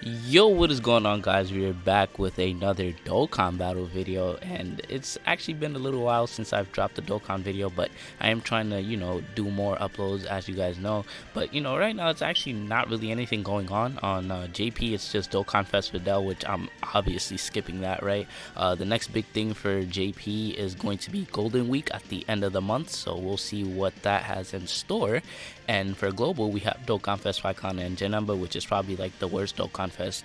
Yo, what is going on, guys? We are back with another Dokkan battle video, and it's actually been a little while since I've dropped a Dokkan video, but I am trying to, do more uploads, as you guys know. But right now it's actually not really anything going on JP. It's just Dokkan Fest Videl, which I'm obviously skipping that, right? The next big thing for JP is going to be Golden Week at the end of the month, so we'll see what that has in store. And for global, we have Dokkan Fest Faikana and Janemba, which is probably like the worst Dokkan Fest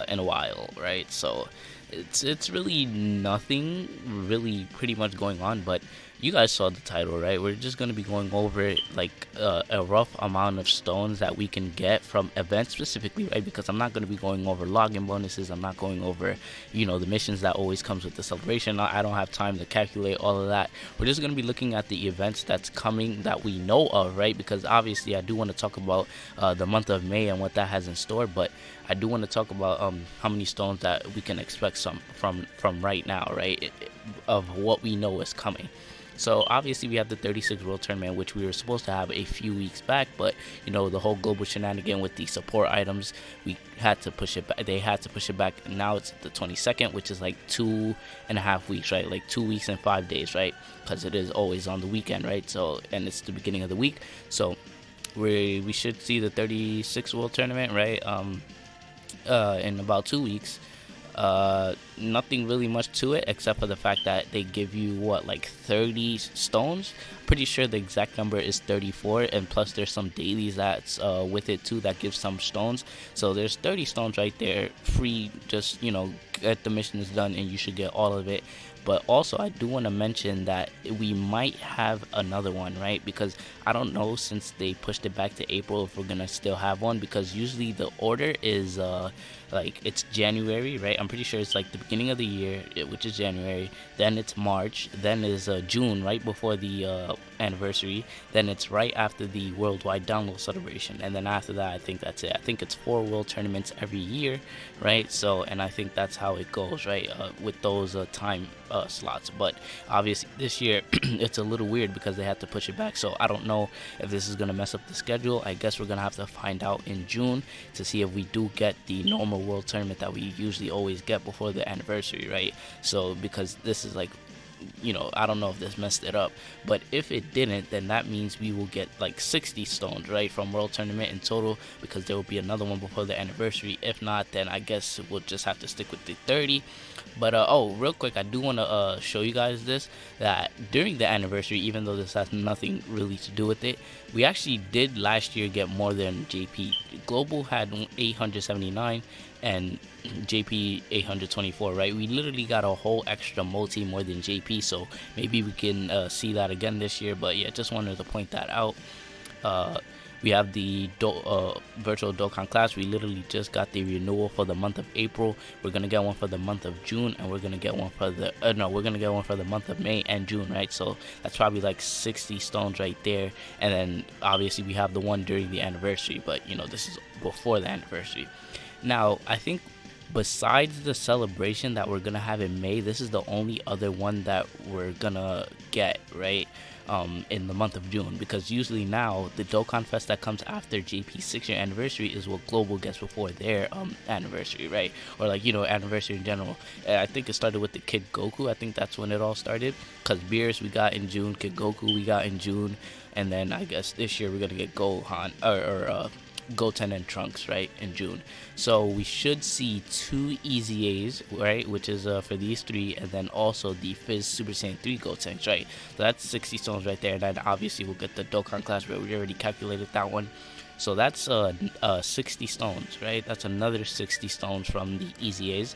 in a while, right? So it's really nothing really pretty much going on, but you guys saw the title, right? We're just going to be going over like a rough amount of stones that we can get from events specifically, right? Because I'm not going to be going over login bonuses. I'm not going over the missions that always comes with the celebration. I don't have time to calculate all of that. We're just going to be looking at the events that's coming that we know of, right? Because obviously I do want to talk about the month of May and what that has in store, but I do want to talk about how many stones that we can expect from right now, right? Of what we know is coming. So obviously we have the 36 World Tournament, which we were supposed to have a few weeks back, but the whole global shenanigan with the support items, we had to push it back. They had to push it back. Now it's the 22nd, which is like 2.5 weeks, right? Like 2 weeks and 5 days, right? Because it is always on the weekend, right? So, and it's the beginning of the week, so we should see the 36 World Tournament, right? In about 2 weeks. Nothing really much to it except for the fact that they give you like 30 stones. Pretty sure the exact number is 34, and plus there's some dailies that's with it too that gives some stones. So there's 30 stones right there, free. Just get the missions done and you should get all of it. But also I do want to mention that we might have another one, right? Because I don't know, since they pushed it back to April, if we're gonna still have one, because usually the order is like it's January, right? I'm pretty sure it's like the beginning of the year, which is January, then it's March, then is June, right before the anniversary, then it's right after the worldwide download celebration, and then after that I think that's it. I think it's 4 world tournaments every year, right? So, and I think that's how it goes, right? With those time slots. But obviously this year it's a little weird because they had to push it back, so I don't know if this is gonna mess up the schedule. I guess we're gonna have to find out in June to see if we do get the normal world tournament that we usually always get before the anniversary, right? So because this is like, I don't know if this messed it up, but if it didn't, then that means we will get like 60 stones, right, from World Tournament in total, because there will be another one before the anniversary. If not, then I guess we'll just have to stick with the 30. But oh, real quick, I do want to show you guys this, that during the anniversary, even though this has nothing really to do with it, we actually did last year get more than JP. Global had 879 and JP 824, right? We literally got a whole extra multi more than JP, so maybe we can see that again this year. But yeah, just wanted to point that out. We have the virtual Dokkan class. We literally just got the renewal for the month of April. We're gonna get one for the month of June, and we're gonna get one for the we're gonna get one for the month of May and June, right? So that's probably like 60 stones right there. And then obviously we have the one during the anniversary, but this is before the anniversary. Now I think besides the celebration that we're gonna have in May, this is the only other one that we're gonna get, right? In the month of June, because usually now the Dokkan Fest that comes after JP's 6-year anniversary is what Global gets before their anniversary, right? Or like anniversary in general. I think it started with the Kid Goku. I think that's when it all started, because Beerus we got in June, Kid Goku we got in June, and then I guess this year we're gonna get Gohan or Goten and Trunks, right, in June. So we should see 2 EZAs, right, which is for these 3, and then also the Fizz Super Saiyan 3 Gotenks, right? So that's 60 stones right there. And then obviously we'll get the Dokkan class, where we already calculated that one. So that's 60 stones, right? That's another 60 stones from the EZAs,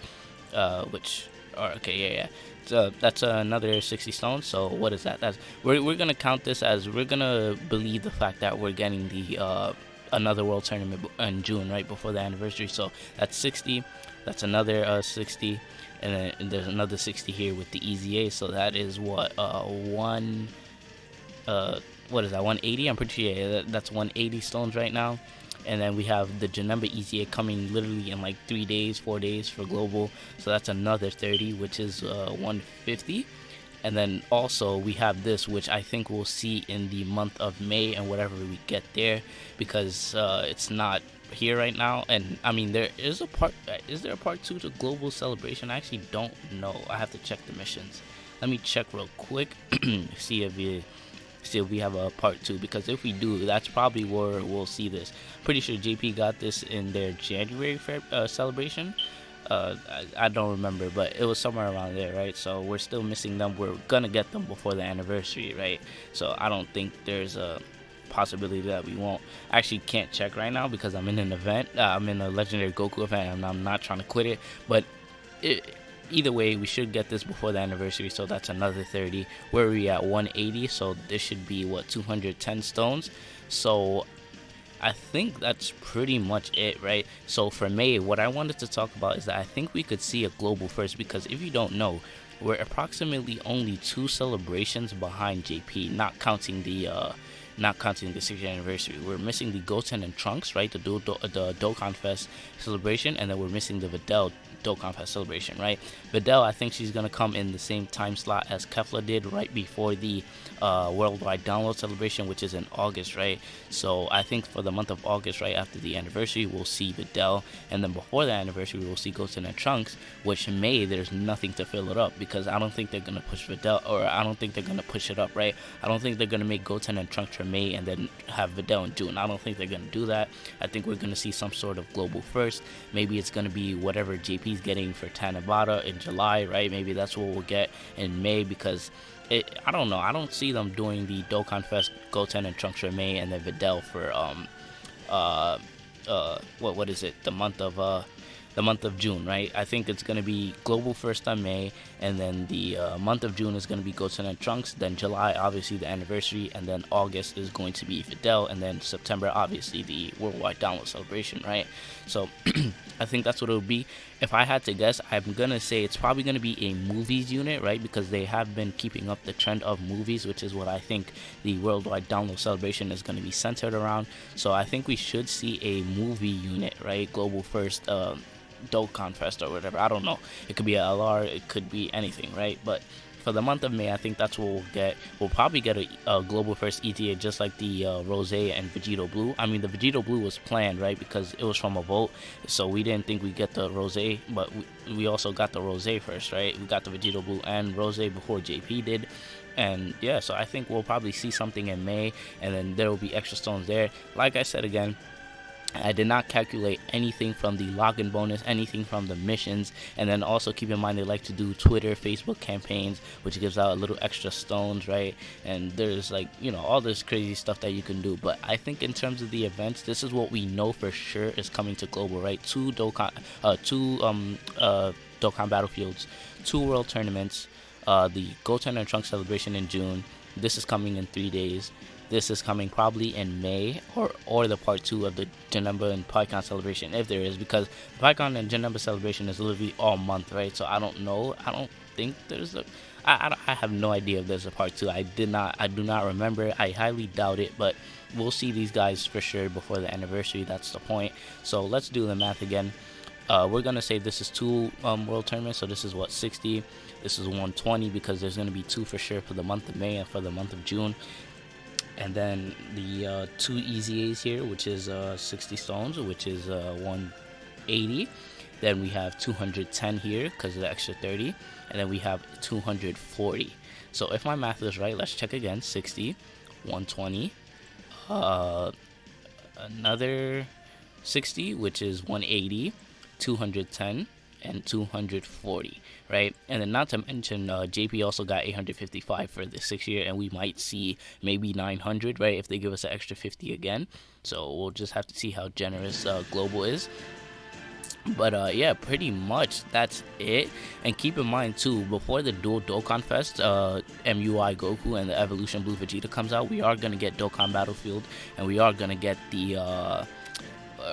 which are okay, yeah. So that's another 60 stones. So what is that? That's we're gonna count this as, we're gonna believe the fact that we're getting the another world tournament in June, right before the anniversary. So that's 60. That's another 60, and then there's another 60 here with the EZA. So that is what what is that, 180? I'm pretty sure, yeah, that's 180 stones right now. And then we have the Janemba EZA coming literally in like 3 days, 4 days for global. So that's another 30, which is 150. And then also we have this, which I think we'll see in the month of May and whatever we get there, because it's not here right now. And I mean, there is a part. Is there a part 2 to Global Celebration? I actually don't know. I have to check the missions. Let me check real quick. See if we have a part 2, because if we do, that's probably where we'll see this. Pretty sure JP got this in their January celebration. I don't remember, but it was somewhere around there, right? So we're still missing them. We're gonna get them before the anniversary, right? So I don't think there's a possibility that we won't. I actually can't check right now because I'm in an event. I'm in a Legendary Goku event, and I'm not trying to quit it. But either way, we should get this before the anniversary, so that's another 30. Where are we at? 180, so this should be, what, 210 stones? So I think that's pretty much it, right? So for May, what I wanted to talk about is that I think we could see a global first, because if you don't know, we're approximately only 2 celebrations behind JP, not counting the 6th anniversary. We're missing the Goten and Trunks, right? The Dokkan Fest celebration, and then we're missing the Videl Dokkan Fest celebration, right? Videl, I think she's gonna come in the same time slot as Kefla did, right before the worldwide download celebration, which is in August, right? So I think for the month of August, right after the anniversary, we'll see Videl, and then before the anniversary, we'll see Goten and Trunks. Which May, there's nothing to fill it up, because I don't think they're gonna push Videl, or I don't think they're gonna push it up, right? I don't think they're gonna make Goten and Trunks for May and then have Videl in June. I don't think they're gonna do that. I think we're gonna see some sort of global first. Maybe it's gonna be whatever JP's getting for Tanabata in July, right? Maybe that's what we'll get in May, because I don't know. I don't see them doing the Dokkan Fest Goten and Trunks for May, and then Videl for what is it? The month of June, right? I think it's going to be global first on May, and then the month of June is going to be Goten and Trunks, then July, obviously, the anniversary, and then August is going to be Videl, and then September, obviously, the worldwide download celebration, right? So I think that's what it would be. If I had to guess, I'm going to say it's probably going to be a movies unit, right? Because they have been keeping up the trend of movies, which is what I think the worldwide download celebration is going to be centered around. So I think we should see a movie unit, right? Global first, Dokkan Fest or whatever. I don't know. It could be a LR, it could be anything, right? But for the month of May, I think that's what we'll get. We'll probably get a global first ETA, just like the Rose and Vegito Blue. I mean, the Vegito Blue was planned, right? Because it was from a vote, so we didn't think we'd get the Rose, but we also got the Rose first, right? We got the Vegito Blue and Rose before JP did. And yeah, so I think we'll probably see something in May, and then there will be extra stones there. Like I said again, I did not calculate anything from the login bonus, anything from the missions, and then also keep in mind they like to do Twitter, Facebook campaigns, which gives out a little extra stones, right? And there's, like, you know, all this crazy stuff that you can do. But I think in terms of the events, this is what we know for sure is coming to global, right? Two Dokkan Battlefields, 2 World Tournaments, the Goten and Trunks celebration in June. This is coming in 3 days. This is coming probably in May, or the part 2 of the Janemba and PyCon celebration, if there is, because PyCon and Janemba celebration is literally all month, right? So I don't know. I don't think there's a. I have no idea if there's a part 2. I do not remember. I highly doubt it, but we'll see these guys for sure before the anniversary. That's the point. So let's do the math again. We're gonna say this is 2 world tournaments, so this is what, 60. This is 120, because there's gonna be 2 for sure for the month of May and for the month of June. And then the 2 EZAs here, which is 60 stones, which is 180. Then we have 210 here because of the extra 30. And then we have 240. So if my math is right, let's check again. 60, 120, another 60, which is 180, 210, and 240, right? And then not to mention, JP also got 855 for the 6th year, and we might see maybe 900, right, if they give us an extra 50 again. So we'll just have to see how generous Global is. But yeah, pretty much that's it. And keep in mind too, before the dual Dokkan Fest, MUI Goku and the Evolution Blue Vegeta comes out, we are gonna get Dokkan Battlefield, and we are gonna get the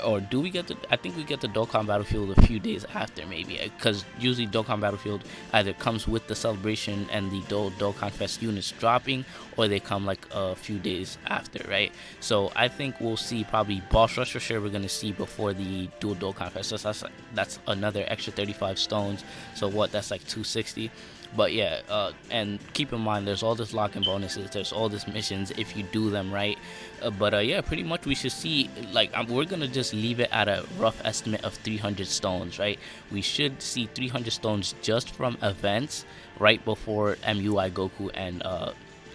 or do we get the, I think we get the Dokkan Battlefield a few days after, maybe, because usually Dokkan Battlefield either comes with the celebration and the Dokkan Fest units dropping, or they come like a few days after, right? So I think we'll see probably Boss Rush for sure. We're gonna see before the dual Dokkan Fest. So that's another extra 35 stones. So what? That's like 260. But yeah, and keep in mind there's all this lock-in bonuses, there's all this missions if you do them right. But yeah, pretty much we should see, like, we're gonna just leave it at a rough estimate of 300 stones, right? We should see 300 stones just from events right before MUI Goku and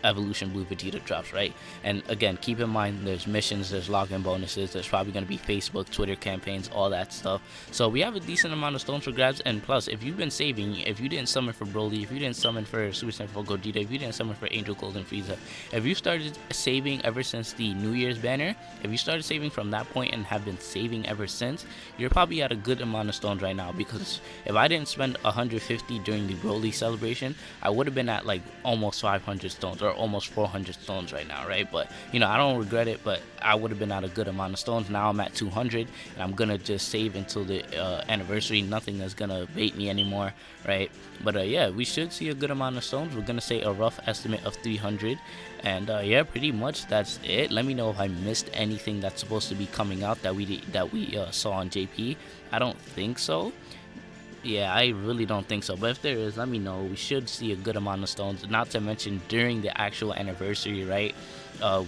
Evolution Blue Vegeta drops, right? And again, keep in mind there's missions, there's login bonuses, there's probably going to be Facebook, Twitter campaigns, all that stuff. So we have a decent amount of stones for grabs. And plus, if you've been saving, if you didn't summon for Broly, if you didn't summon for Super Saiyan 4 Gogeta, if you didn't summon for Angel Gold and Frieza, if you started saving ever since the New Year's banner, if you started saving from that point and have been saving ever since, you're probably at a good amount of stones right now. Because if I didn't spend 150 during the Broly celebration, I would have been at like almost 500 stones or almost 400 stones right now, right? But you know, I don't regret it, but I would have been at a good amount of stones. Now I'm at 200 and I'm gonna just save until the anniversary. Nothing is gonna bait me anymore, right? But yeah, we should see a good amount of stones. We're gonna say a rough estimate of 300. And yeah, pretty much that's it. Let me know if I missed anything that's supposed to be coming out that we saw on JP. I don't think so. Yeah, I really don't think so. But if there is, let me know. We should see a good amount of stones. Not to mention during the actual anniversary, right?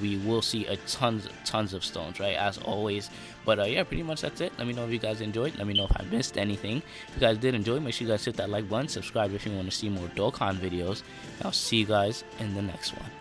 We will see a tons of stones, right? As always. But yeah, pretty much that's it. Let me know if you guys enjoyed. Let me know if I missed anything. If you guys did enjoy, make sure you guys hit that like button. Subscribe if you want to see more Dokkan videos. I'll see you guys in the next one.